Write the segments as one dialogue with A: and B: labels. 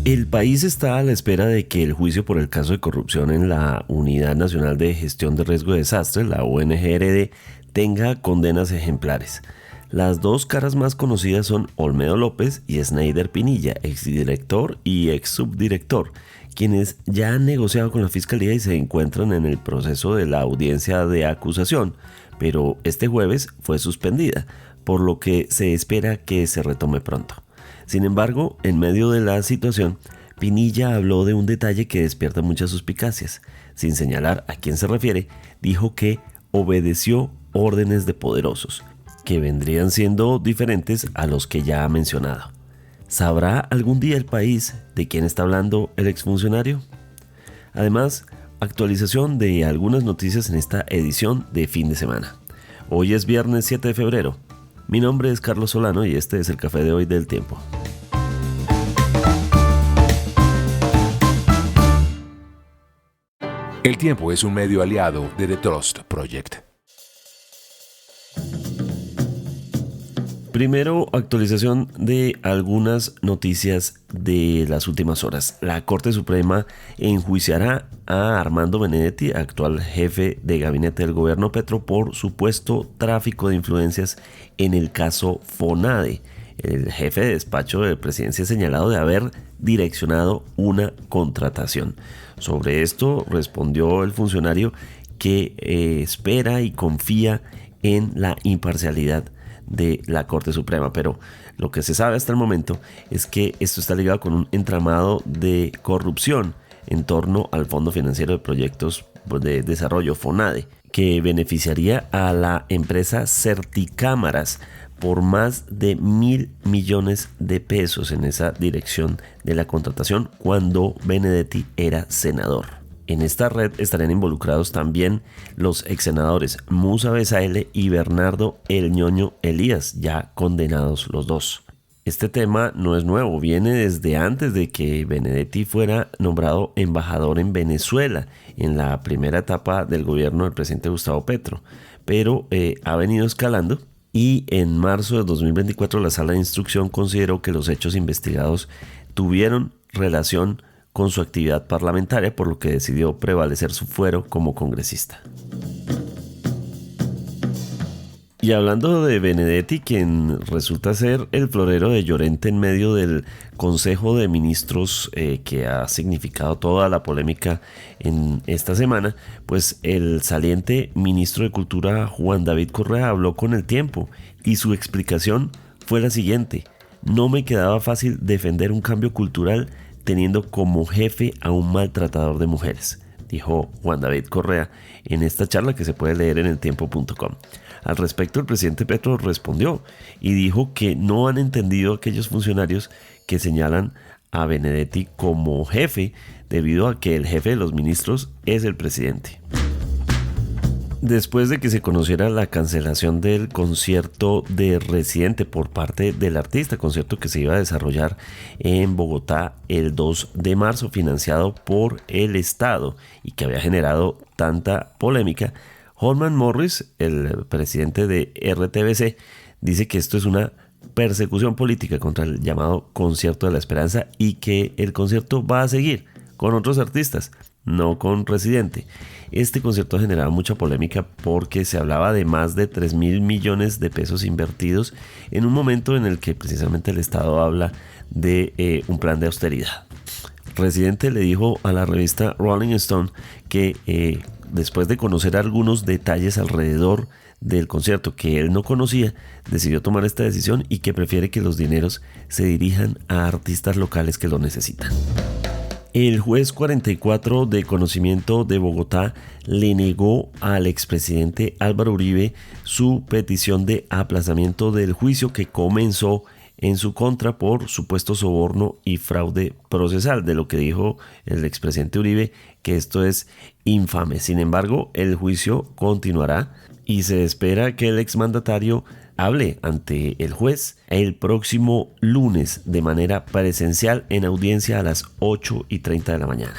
A: El país está a la espera de que el juicio por el caso de corrupción en la Unidad Nacional de Gestión de Riesgo de Desastres, la UNGRD, tenga condenas ejemplares. Las dos caras más conocidas son Olmedo López y Sneider Pinilla, exdirector y ex subdirector, quienes ya han negociado con la Fiscalía y se encuentran en el proceso de la audiencia de acusación, pero este jueves fue suspendida, por lo que se espera que se retome pronto. Sin embargo, en medio de la situación, Pinilla habló de un detalle que despierta muchas suspicacias. Sin señalar a quién se refiere, dijo que obedeció órdenes de poderosos, que vendrían siendo diferentes a los que ya ha mencionado. ¿Sabrá algún día el país de quién está hablando el exfuncionario? Además, actualización de algunas noticias en esta edición de fin de semana. Hoy es viernes 7 de febrero. Mi nombre es Carlos Solano y este es el Café de hoy del Tiempo.
B: El Tiempo es un medio aliado de The Trust Project.
A: Primero, actualización de algunas noticias de las últimas horas. La Corte Suprema enjuiciará a Armando Benedetti, actual jefe de gabinete del gobierno Petro, por supuesto tráfico de influencias en el caso FONADE. El jefe de despacho de presidencia ha señalado de haber direccionado una contratación. Sobre esto respondió el funcionario que espera y confía en la imparcialidad de la Corte Suprema, pero lo que se sabe hasta el momento es que esto está ligado con un entramado de corrupción en torno al Fondo Financiero de Proyectos de Desarrollo FONADE, que beneficiaría a la empresa Certicámaras por más de 1.000 millones de pesos en esa dirección de la contratación cuando Benedetti era senador. En esta red estarían involucrados también los ex senadores Musa Besaele y Bernardo El Ñoño Elías, ya condenados los dos. Este tema no es nuevo, viene desde antes de que Benedetti fuera nombrado embajador en Venezuela en la primera etapa del gobierno del presidente Gustavo Petro, pero ha venido escalando y en marzo de 2024 la Sala de Instrucción consideró que los hechos investigados tuvieron relación con su actividad parlamentaria, por lo que decidió prevalecer su fuero como congresista. Y hablando de Benedetti, quien resulta ser el florero de Llorente en medio del Consejo de Ministros que ha significado toda la polémica en esta semana, pues el saliente ministro de Cultura Juan David Correa habló con El Tiempo y su explicación fue la siguiente: no me quedaba fácil defender un cambio cultural teniendo como jefe a un maltratador de mujeres, dijo Juan David Correa en esta charla que se puede leer en eltiempo.com. Al respecto, el presidente Petro respondió y dijo que no han entendido aquellos funcionarios que señalan a Benedetti como jefe debido a que el jefe de los ministros es el presidente. Después de que se conociera la cancelación del concierto de Residente por parte del artista, concierto que se iba a desarrollar en Bogotá el 2 de marzo, financiado por el Estado y que había generado tanta polémica, Holman Morris, el presidente de RTBC, dice que esto es una persecución política contra el llamado Concierto de la Esperanza y que el concierto va a seguir con otros artistas, no con Residente. Este concierto generaba mucha polémica porque se hablaba de más de 3.000 millones de pesos invertidos en un momento en el que precisamente el Estado habla de un plan de austeridad. Residente le dijo a la revista Rolling Stone que después de conocer algunos detalles alrededor del concierto que él no conocía, decidió tomar esta decisión y que prefiere que los dineros se dirijan a artistas locales que lo necesitan. El juez 44 de conocimiento de Bogotá le negó al expresidente Álvaro Uribe su petición de aplazamiento del juicio que comenzó en su contra por supuesto soborno y fraude procesal, de lo que dijo el expresidente Uribe que esto es infame. Sin embargo, el juicio continuará y se espera que el exmandatario hable ante el juez el próximo lunes de manera presencial en audiencia a las 8:30 de la mañana.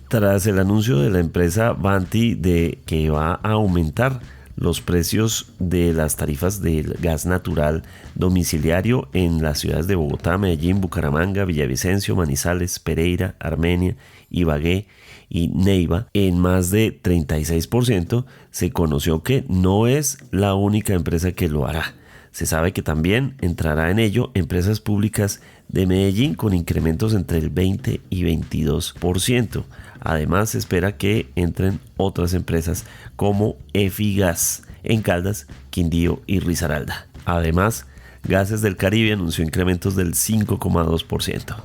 A: Tras el anuncio de la empresa Vanti de que va a aumentar los precios de las tarifas del gas natural domiciliario en las ciudades de Bogotá, Medellín, Bucaramanga, Villavicencio, Manizales, Pereira, Armenia, Ibagué y Neiva en más de 36%. Se conoció que no es la única empresa que lo hará. Se sabe que también entrará en ello empresas públicas de Medellín con incrementos entre el 20 y 22%. Además, se espera que entren otras empresas como Efigas en Caldas, Quindío y Risaralda. Además, Gases del Caribe anunció incrementos del 5,2%.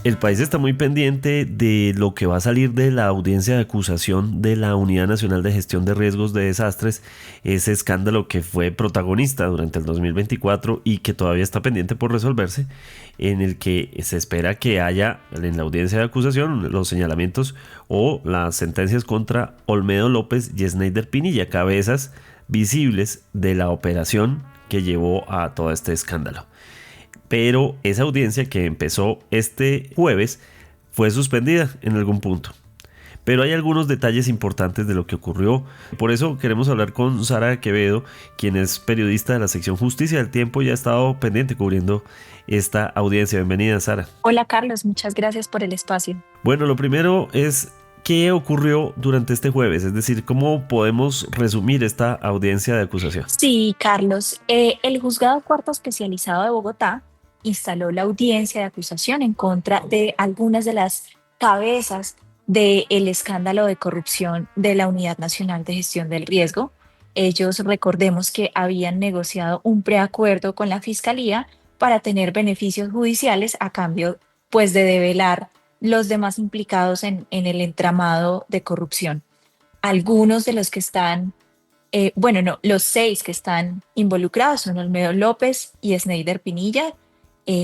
A: El país está muy pendiente de lo que va a salir de la audiencia de acusación de la Unidad Nacional de Gestión de Riesgos de Desastres, ese escándalo que fue protagonista durante el 2024 y que todavía está pendiente por resolverse, en el que se espera que haya en la audiencia de acusación los señalamientos o las sentencias contra Olmedo López y Sneider Pinilla, cabezas visibles de la operación que llevó a todo este escándalo. Pero esa audiencia que empezó este jueves fue suspendida en algún punto. Pero hay algunos detalles importantes de lo que ocurrió. Por eso queremos hablar con Sara Quevedo, quien es periodista de la sección Justicia del Tiempo y ha estado pendiente cubriendo esta audiencia. Bienvenida, Sara.
C: Hola, Carlos. Muchas gracias por el espacio.
A: Bueno, lo primero es ¿qué ocurrió durante este jueves? Es decir, ¿cómo podemos resumir esta audiencia de acusación?
C: Sí, Carlos. El Juzgado Cuarto Especializado de Bogotá instaló la audiencia de acusación en contra de algunas de las cabezas del escándalo de corrupción de la Unidad Nacional de Gestión del Riesgo. Ellos, recordemos que habían negociado un preacuerdo con la Fiscalía para tener beneficios judiciales a cambio, pues, de develar los demás implicados en el entramado de corrupción. Algunos de los que están, los 6 que están involucrados son Olmedo López y Sneider Pinilla,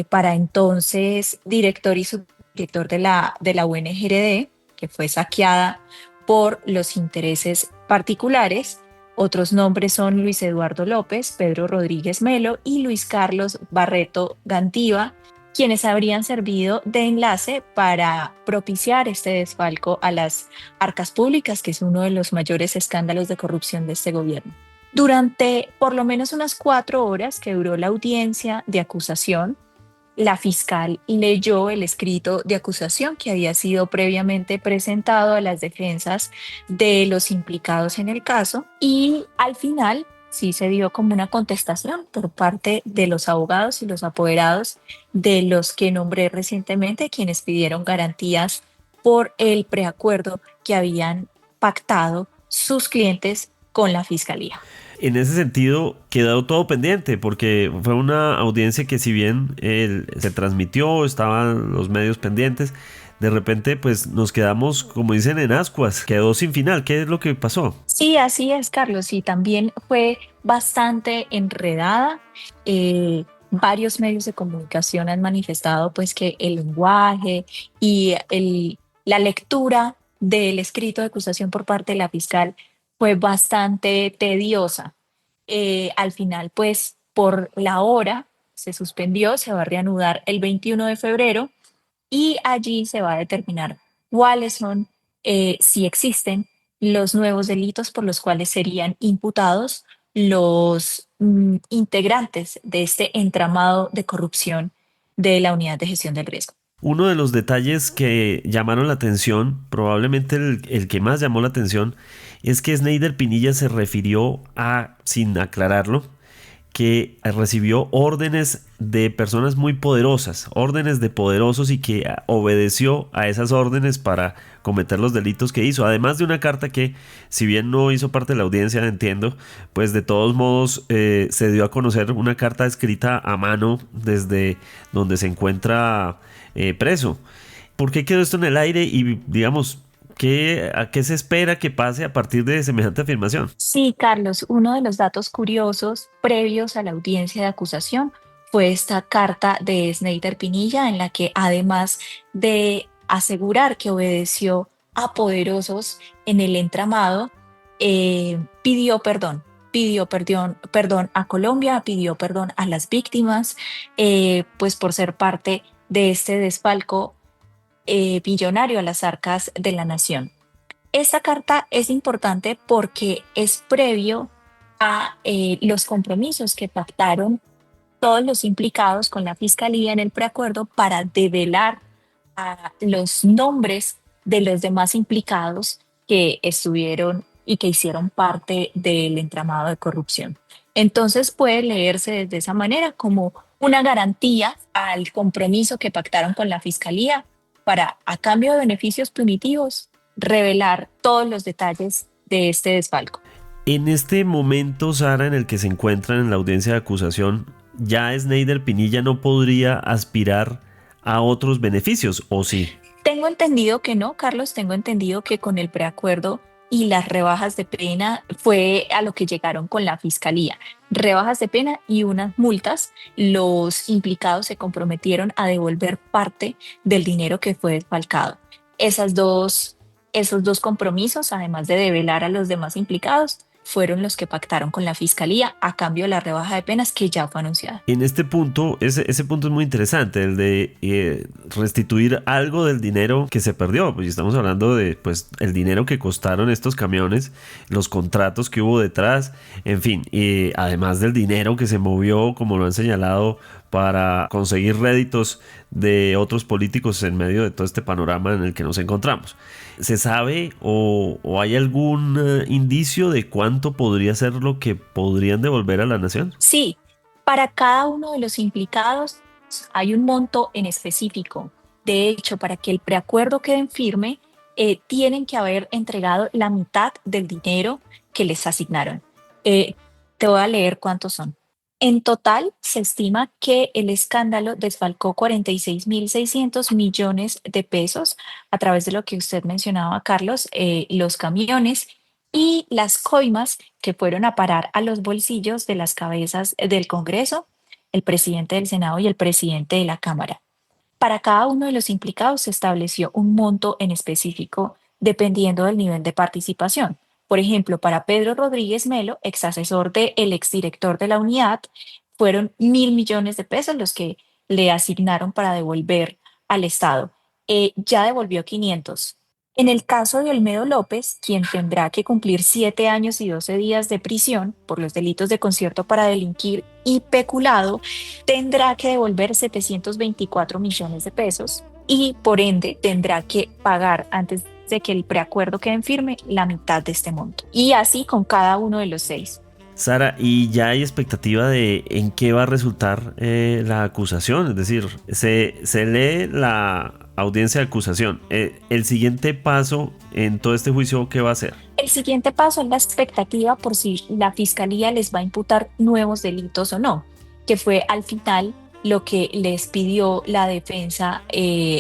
C: para entonces director y subdirector de la UNGRD, que fue saqueada por los intereses particulares. Otros nombres son Luis Eduardo López, Pedro Rodríguez Melo y Luis Carlos Barreto Gantiva, quienes habrían servido de enlace para propiciar este desfalco a las arcas públicas, que es uno de los mayores escándalos de corrupción de este gobierno. Durante por lo menos unas 4 horas que duró la audiencia de acusación, la fiscal leyó el escrito de acusación que había sido previamente presentado a las defensas de los implicados en el caso y al final sí se dio como una contestación por parte de los abogados y los apoderados de los que nombré recientemente, quienes pidieron garantías por el preacuerdo que habían pactado sus clientes con la fiscalía.
A: En ese sentido, quedó todo pendiente porque fue una audiencia que si bien se transmitió, estaban los medios pendientes, de repente pues nos quedamos, como dicen, en ascuas, quedó sin final. ¿Qué es lo que pasó?
C: Sí, así es, Carlos, y también fue bastante enredada. Varios medios de comunicación han manifestado pues que el lenguaje y la lectura del escrito de acusación por parte de la fiscal fue bastante tediosa. Al final, pues, por la hora se suspendió, se va a reanudar el 21 de febrero y allí se va a determinar cuáles son, si existen, los nuevos delitos por los cuales serían imputados los integrantes de este entramado de corrupción de la Unidad de Gestión del Riesgo.
A: Uno de los detalles que llamaron la atención, probablemente el que más llamó la atención, es que Sneider Pinilla se refirió a, sin aclararlo, que recibió órdenes de personas muy poderosas, órdenes de poderosos y que obedeció a esas órdenes para cometer los delitos que hizo. Además de una carta que, si bien no hizo parte de la audiencia, entiendo, pues de todos modos se dio a conocer una carta escrita a mano desde donde se encuentra preso. ¿Por qué quedó esto en el aire y, digamos, a qué se espera que pase a partir de semejante afirmación?
C: Sí, Carlos, uno de los datos curiosos previos a la audiencia de acusación fue esta carta de Sneider Pinilla en la que, además de asegurar que obedeció a poderosos en el entramado, pidió perdón. Pidió perdón a Colombia, pidió perdón a las víctimas, pues por ser parte de este desfalco billonario a las arcas de la nación. Esta carta es importante porque es previo a los compromisos que pactaron todos los implicados con la Fiscalía en el preacuerdo para develar a los nombres de los demás implicados que estuvieron y que hicieron parte del entramado de corrupción. Entonces puede leerse desde esa manera como una garantía al compromiso que pactaron con la Fiscalía para, a cambio de beneficios punitivos, revelar todos los detalles de este desfalco.
A: En este momento, Sara, en el que se encuentran en la audiencia de acusación, ya Snyder Pinilla no podría aspirar a otros beneficios, ¿o sí?
C: Tengo entendido que no, Carlos, tengo entendido que con el preacuerdo y las rebajas de pena fue a lo que llegaron con la fiscalía. Rebajas de pena y unas multas. Los implicados se comprometieron a devolver parte del dinero que fue desfalcado. Esos dos compromisos, además de develar a los demás implicados, fueron los que pactaron con la fiscalía a cambio de la rebaja de penas que ya fue anunciada.
A: En este punto, ese punto es muy interesante, el de restituir algo del dinero que se perdió. Pues estamos hablando de pues el dinero que costaron estos camiones, los contratos que hubo detrás, en fin, y además del dinero que se movió, como lo han señalado, para conseguir réditos de otros políticos en medio de todo este panorama en el que nos encontramos. ¿Se sabe o hay algún indicio de cuánto podría ser lo que podrían devolver a la nación?
C: Sí, para cada uno de los implicados hay un monto en específico. De hecho, para que el preacuerdo quede en firme, tienen que haber entregado la mitad del dinero que les asignaron. Te voy a leer cuántos son. En total, se estima que el escándalo desfalcó 46.600 millones de pesos a través de lo que usted mencionaba, Carlos, los camiones y las coimas que fueron a parar a los bolsillos de las cabezas del Congreso, el presidente del Senado y el presidente de la Cámara. Para cada uno de los implicados se estableció un monto en específico dependiendo del nivel de participación. Por ejemplo, para Pedro Rodríguez Melo, ex asesor del exdirector de la unidad, fueron 1.000 millones de pesos los que le asignaron para devolver al Estado. Ya devolvió 500. En el caso de Olmedo López, quien tendrá que cumplir 7 años y 12 días de prisión por los delitos de concierto para delinquir y peculado, tendrá que devolver 724 millones de pesos y por ende tendrá que pagar antes de que el preacuerdo quede en firme la mitad de este monto. Y así con cada uno de los 6.
A: Sara, ¿y ya hay expectativa de en qué va a resultar la acusación? Es decir, se lee la audiencia de acusación. El siguiente paso en todo este juicio, ¿qué va a ser?
C: El siguiente paso es la expectativa por si la fiscalía les va a imputar nuevos delitos o no, que fue al final lo que les pidió la defensa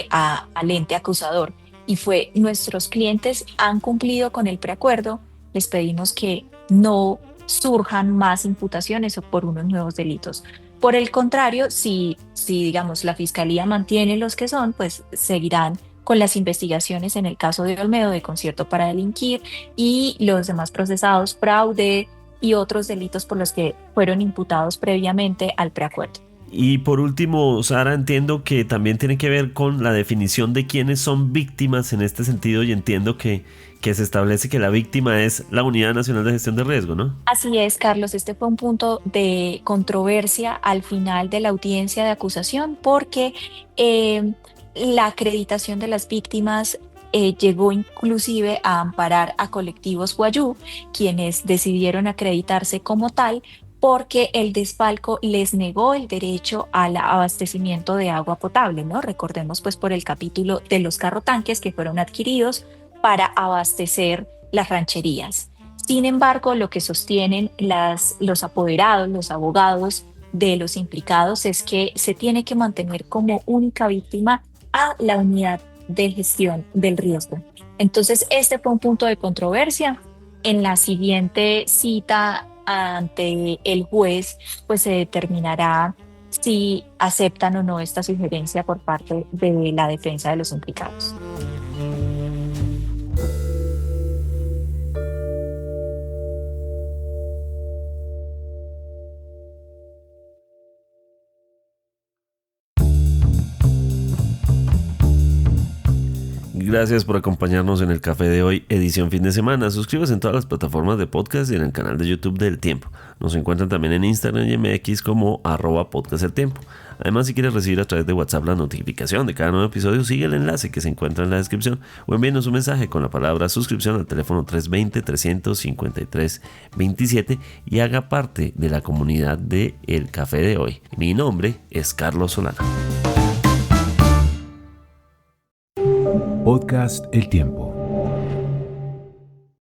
C: al ente acusador. Y fue: nuestros clientes han cumplido con el preacuerdo, les pedimos que no surjan más imputaciones o por unos nuevos delitos. Por el contrario, si digamos la fiscalía mantiene los que son, pues seguirán con las investigaciones en el caso de Olmedo de concierto para delinquir y los demás procesados, fraude y otros delitos por los que fueron imputados previamente al preacuerdo.
A: Y por último, Sara, entiendo que también tiene que ver con la definición de quiénes son víctimas en este sentido, y entiendo que se establece que la víctima es la Unidad Nacional de Gestión de Riesgo, ¿no?
C: Así es, Carlos. Este fue un punto de controversia al final de la audiencia de acusación porque la acreditación de las víctimas llegó inclusive a amparar a colectivos Guayú, quienes decidieron acreditarse como tal porque el desfalco les negó el derecho al abastecimiento de agua potable, ¿no? Recordemos pues por el capítulo de los carrotanques que fueron adquiridos para abastecer las rancherías. Sin embargo, lo que sostienen los apoderados, los abogados de los implicados es que se tiene que mantener como única víctima a la unidad de gestión del riesgo. Entonces, este fue un punto de controversia. En la siguiente cita ante el juez, pues se determinará si aceptan o no esta sugerencia por parte de la defensa de los implicados.
A: Gracias por acompañarnos en el café de hoy, edición fin de semana. Suscríbase en todas las plataformas de podcast y en el canal de YouTube del Tiempo. Nos encuentran también en Instagram y MX como @podcasteltiempo. Además, si quieres recibir a través de WhatsApp la notificación de cada nuevo episodio, sigue el enlace que se encuentra en la descripción o envíenos un mensaje con la palabra suscripción al teléfono 320-353-27 y haga parte de la comunidad de El Café de Hoy. Mi nombre es Carlos Solano.
B: Podcast El Tiempo.